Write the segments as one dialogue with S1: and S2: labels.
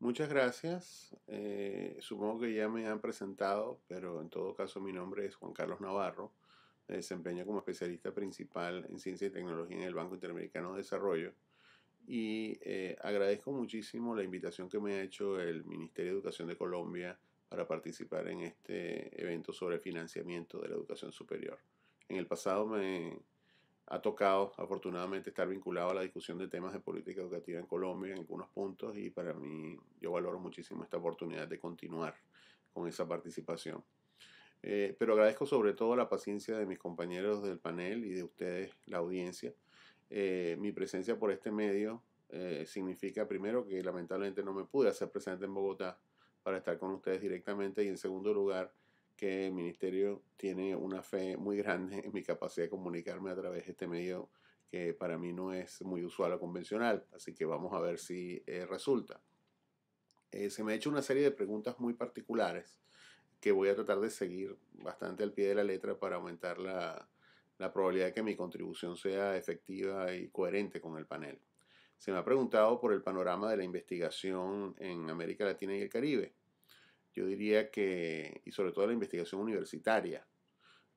S1: Muchas gracias. Supongo que ya me han presentado, pero en todo caso mi nombre es Juan Carlos Navarro. Me desempeño como especialista principal en ciencia y tecnología en el Banco Interamericano de Desarrollo y agradezco muchísimo la invitación que me ha hecho el Ministerio de Educación de Colombia para participar en este evento sobre financiamiento de la educación superior. En el pasado me ha tocado, afortunadamente, estar vinculado a la discusión de temas de política educativa en Colombia en algunos puntos y para mí yo valoro muchísimo esta oportunidad de continuar con esa participación. Pero agradezco sobre todo la paciencia de mis compañeros del panel y de ustedes, la audiencia. Mi presencia por este medio significa primero que lamentablemente no me pude hacer presente en Bogotá para estar con ustedes directamente y en segundo lugar que el ministerio tiene una fe muy grande en mi capacidad de comunicarme a través de este medio que para mí no es muy usual o convencional, así que vamos a ver si resulta. Se me ha hecho una serie de preguntas muy particulares que voy a tratar de seguir bastante al pie de la letra para aumentar la probabilidad de que mi contribución sea efectiva y coherente con el panel. Se me ha preguntado por el panorama de la investigación en América Latina y el Caribe. Yo diría que, y sobre todo la investigación universitaria,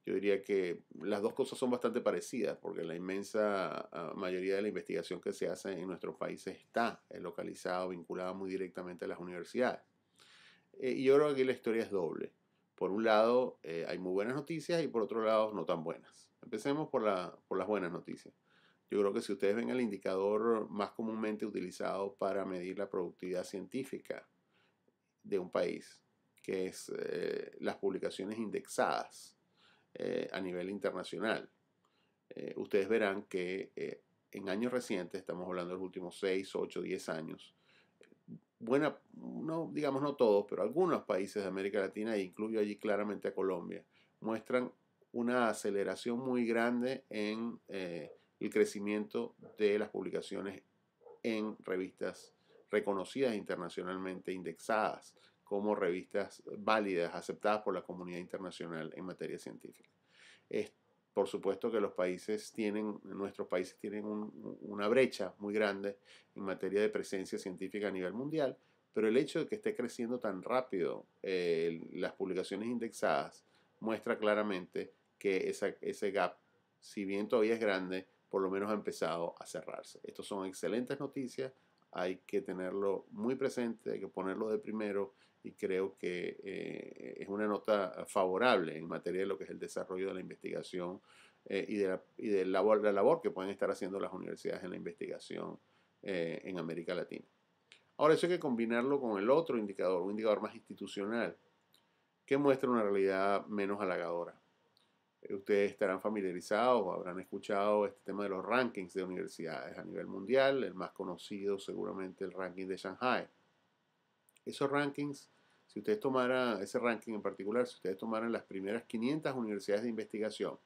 S1: yo diría que las dos cosas son bastante parecidas, porque la inmensa mayoría de la investigación que se hace en nuestros países está localizada o vinculada muy directamente a las universidades. Y yo creo que aquí la historia es doble. Por un lado, hay muy buenas noticias y por otro lado, no tan buenas. Empecemos por las buenas noticias. Yo creo que si ustedes ven el indicador más comúnmente utilizado para medir la productividad científica de un país, que es las publicaciones indexadas a nivel internacional, ustedes verán que en años recientes, estamos hablando de los últimos 6, 8, 10 años, buena, no, digamos no todos, pero algunos países de América Latina, e incluyo allí claramente a Colombia, muestran una aceleración muy grande en el crecimiento de las publicaciones en revistas reconocidas internacionalmente, indexadas como revistas válidas, aceptadas por la comunidad internacional en materia científica. Es, por supuesto que nuestros países tienen una brecha muy grande en materia de presencia científica a nivel mundial, pero el hecho de que esté creciendo tan rápido las publicaciones indexadas muestra claramente que ese gap, si bien todavía es grande, por lo menos ha empezado a cerrarse. Estas son excelentes noticias, hay que tenerlo muy presente, hay que ponerlo de primero y creo que es una nota favorable en materia de lo que es el desarrollo de la investigación la labor que pueden estar haciendo las universidades en la investigación en América Latina. Ahora, eso hay que combinarlo con el otro indicador, un indicador más institucional, que muestra una realidad menos halagadora. Ustedes estarán familiarizados o habrán escuchado este tema de los rankings de universidades a nivel mundial, el más conocido seguramente el ranking de Shanghai. Esos rankings, si ustedes tomaran ese ranking en particular, si ustedes tomaran las primeras 500 universidades de investigación,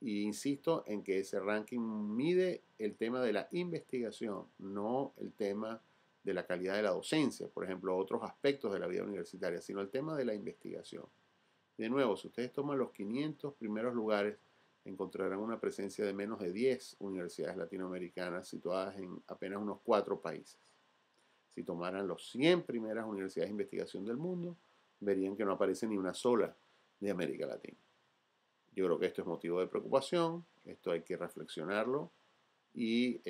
S1: y insisto en que ese ranking mide el tema de la investigación, no el tema de la calidad de la docencia, por ejemplo, otros aspectos de la vida universitaria, sino el tema de la investigación. De nuevo, si ustedes toman los 500 primeros lugares, encontrarán una presencia de menos de 10 universidades latinoamericanas situadas en apenas unos 4 países. Si tomaran los 100 primeras universidades de investigación del mundo, verían que no aparece ni una sola de América Latina. Yo creo que esto es motivo de preocupación, esto hay que reflexionarlo y,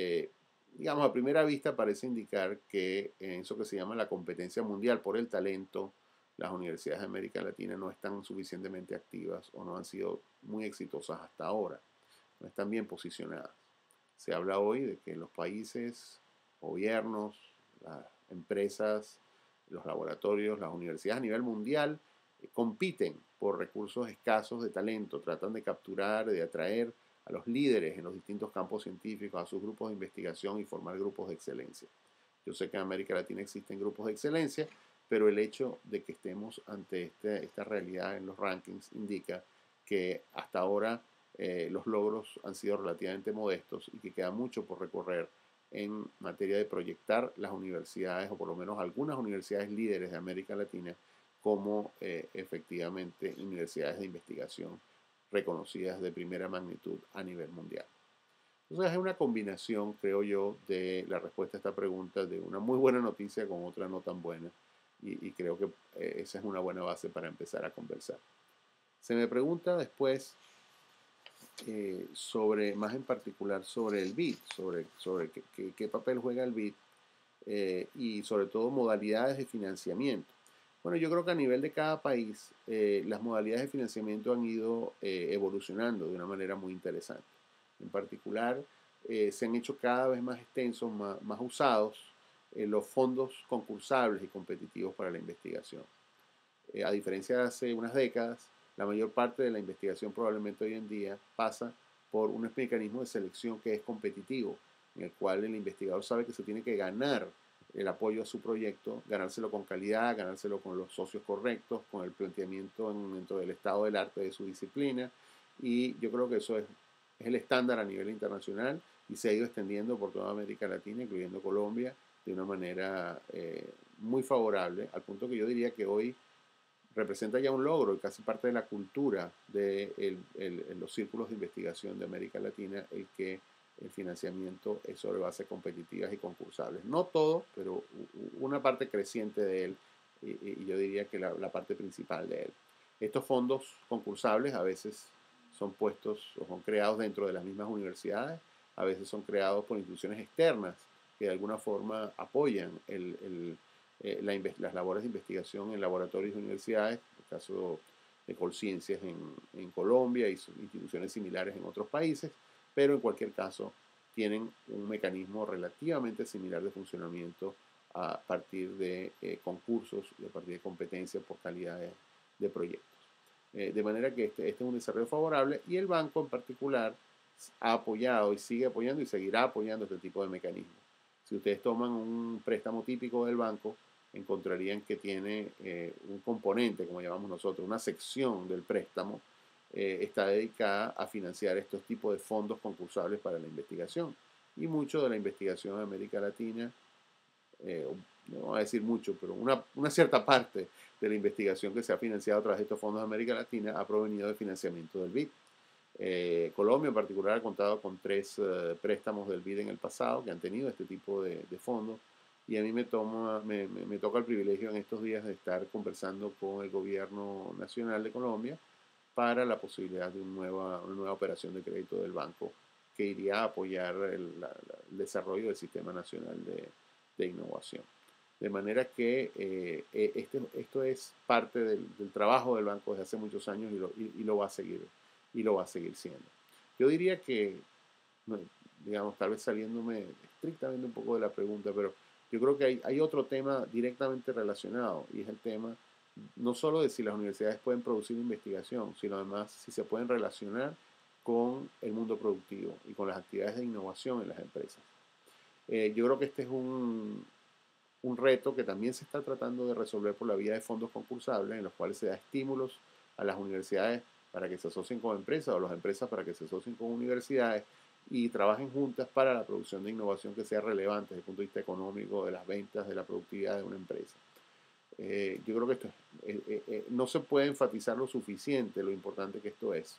S1: digamos, a primera vista parece indicar que en eso que se llama la competencia mundial por el talento, las universidades de América Latina no están suficientemente activas o no han sido muy exitosas hasta ahora, no están bien posicionadas. Se habla hoy de que los países, gobiernos, las empresas, los laboratorios, las universidades a nivel mundial compiten por recursos escasos de talento, tratan de capturar, de atraer a los líderes en los distintos campos científicos, a sus grupos de investigación y formar grupos de excelencia. Yo sé que en América Latina existen grupos de excelencia, pero el hecho de que estemos ante esta realidad en los rankings indica que hasta ahora los logros han sido relativamente modestos y que queda mucho por recorrer en materia de proyectar las universidades, o por lo menos algunas universidades líderes de América Latina, como efectivamente universidades de investigación reconocidas de primera magnitud a nivel mundial. Entonces es una combinación, creo yo, de la respuesta a esta pregunta, de una muy buena noticia con otra no tan buena. Y creo que esa es una buena base para empezar a conversar. Se me pregunta después sobre, más en particular, sobre el BID, sobre qué papel juega el BID y sobre todo modalidades de financiamiento. Bueno, yo creo que a nivel de cada país, las modalidades de financiamiento han ido evolucionando de una manera muy interesante. En particular, se han hecho cada vez más extensos, más usados los fondos concursables y competitivos para la investigación. A diferencia de hace unas décadas, la mayor parte de la investigación probablemente hoy en día pasa por un mecanismo de selección que es competitivo, en el cual el investigador sabe que se tiene que ganar el apoyo a su proyecto, ganárselo con calidad, ganárselo con los socios correctos, con el planteamiento dentro del estado del arte de su disciplina. Y yo creo que eso es el estándar a nivel internacional y se ha ido extendiendo por toda América Latina, incluyendo Colombia, de una manera muy favorable, al punto que yo diría que hoy representa ya un logro y casi parte de la cultura de los círculos de investigación de América Latina, el que el financiamiento es sobre bases competitivas y concursables. No todo, pero una parte creciente de él, y yo diría que la parte principal de él. Estos fondos concursables a veces son puestos o son creados dentro de las mismas universidades, a veces son creados por instituciones externas que de alguna forma apoyan las labores de investigación en laboratorios y universidades, en el caso de Colciencias en Colombia y instituciones similares en otros países, pero en cualquier caso tienen un mecanismo relativamente similar de funcionamiento a partir de concursos y a partir de competencias por calidad de proyectos. De manera que este es un desarrollo favorable y el banco en particular ha apoyado y sigue apoyando y seguirá apoyando este tipo de mecanismos. Si ustedes toman un préstamo típico del banco, encontrarían que tiene un componente, como llamamos nosotros, una sección del préstamo, está dedicada a financiar estos tipos de fondos concursables para la investigación. Y mucho de la investigación en América Latina, no voy a decir mucho, pero una cierta parte de la investigación que se ha financiado a través de estos fondos de América Latina ha provenido del financiamiento del BID. Colombia en particular ha contado con 3 préstamos del BID en el pasado que han tenido este tipo de fondos y a mí me toca el privilegio en estos días de estar conversando con el gobierno nacional de Colombia para la posibilidad de una nueva operación de crédito del banco que iría a apoyar el desarrollo del Sistema Nacional de Innovación. De manera que esto es parte del trabajo del banco desde hace muchos años y lo va a seguir siendo. Yo diría que, digamos, tal vez saliéndome estrictamente un poco de la pregunta, pero yo creo que hay otro tema directamente relacionado y es el tema no solo de si las universidades pueden producir investigación, sino además si se pueden relacionar con el mundo productivo y con las actividades de innovación en las empresas. Yo creo que este es un reto que también se está tratando de resolver por la vía de fondos concursables, en los cuales se da estímulos a las universidades para que se asocien con empresas o las empresas para que se asocien con universidades y trabajen juntas para la producción de innovación que sea relevante desde el punto de vista económico, de las ventas, de la productividad de una empresa. Yo creo que esto no se puede enfatizar lo suficiente lo importante que esto es.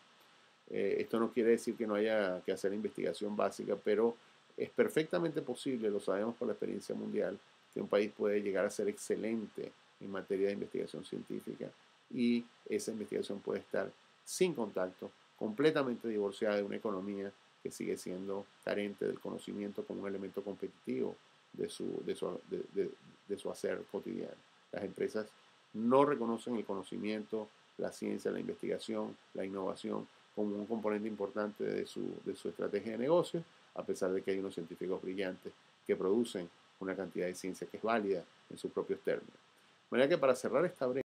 S1: Esto no quiere decir que no haya que hacer investigación básica, pero es perfectamente posible, lo sabemos por la experiencia mundial, que un país puede llegar a ser excelente en materia de investigación científica y esa investigación puede estar sin contacto, completamente divorciada de una economía que sigue siendo carente del conocimiento como un elemento competitivo de su hacer cotidiano. Las empresas no reconocen el conocimiento, la ciencia, la investigación, la innovación como un componente importante de su estrategia de negocio, a pesar de que hay unos científicos brillantes que producen una cantidad de ciencia que es válida en sus propios términos. De manera que para cerrar esta breve